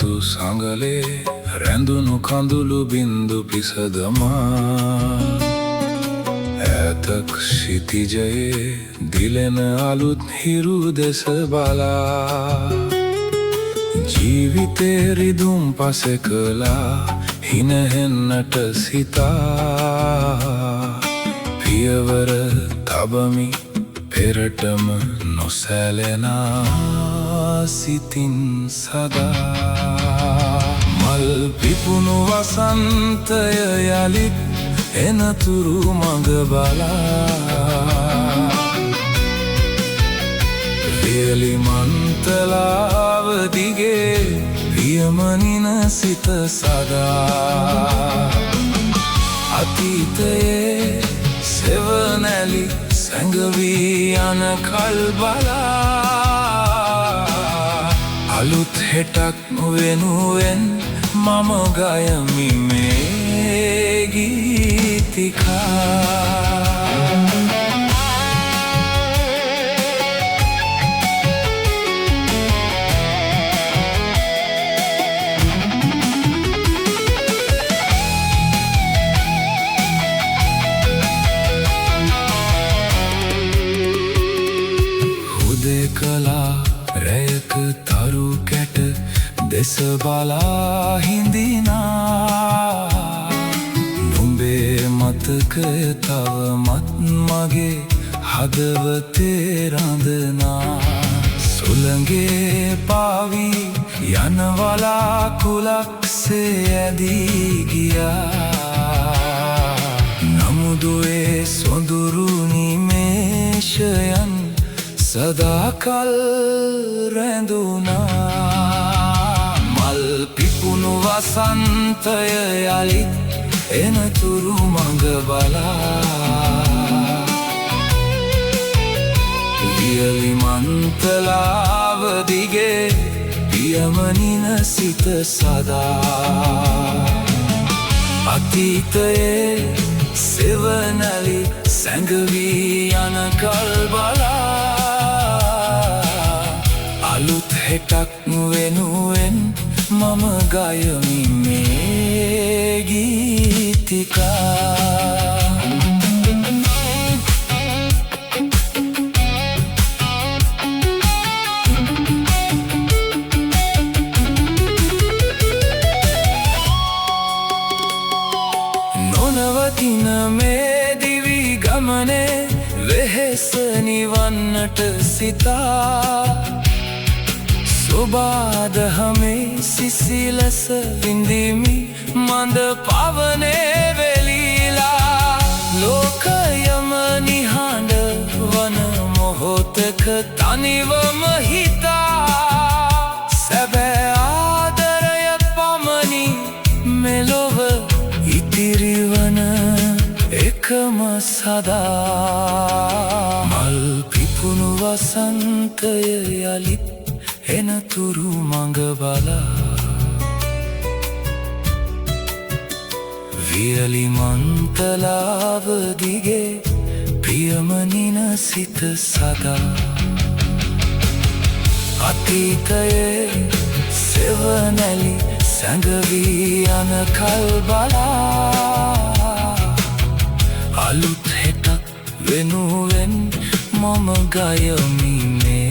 ඍතු සංගලේ රැඳුණු කඳුළු බින්දු පිසදමා ඈතක් ක්ෂිතිජයේ දිලෙන අලුත් හිරු දෙස බලා ජීවිතේ රිදුම් පසෙකලා හිනහෙන්නට සිතා පියවර තබමි පෙරටම නොසැලෙනා සිතින් සදා මල් පිපුණු වසන්තය යලිත් එනතුරු මඟ බලා වියලි මන්තලාව දිගේ පියමනින සිත සදා අතීතයේ සෙවනැලි සැඟවී යන කල් බලා අලුත් හෙටක් වෙනුවෙන් මම ගයමි මේ ගීතිකා කලා රැයක තරු කැට දෙස බලා හිඳිනා නුඹේ මතකය තවමත් මගේ හදවතේ රඳනා සුළඟේ පාවී යන වලාකුලක්සේ ඇදී ගියා නමුදුවේ සොඳුරු නිමේෂයන් සදාකල් රැඳුනා මල් පිපුණු වසන්තය යලිත් එනතුරු මඟ බලා වියලි මන්තලාව දිගේ පියමනින සිත සදා අතීතයේ සෙවනැලි සැඟවී යන කල් බලා අලුත් හෙටක් වෙනුවෙන් මම ගයමි මේ ගීතිකා නොනවතින මේ දිවි ගමනේ වෙහෙස නිවන්නට සිතා සුබාදහමේ සිසිලස විඳිමි මඳ පවනේ වෙලීලා ලෝකයම නිහඬ වන මොහොතක තනිවම හිතා සැබෑ ආදරය පමණි මෙලොව ඉතිරිවන එකම සදා මල් පිපුණු වසන්තය යලිත් එනතුරු මඟ බලා වියලි මන්තලාව දිගේ පියමනින සිත සදා අතීතයේ සෙවනැලි සැඟවී යන කල් බලා අලුත් හෙටක් වෙනුවෙන් මම ගයමි මේ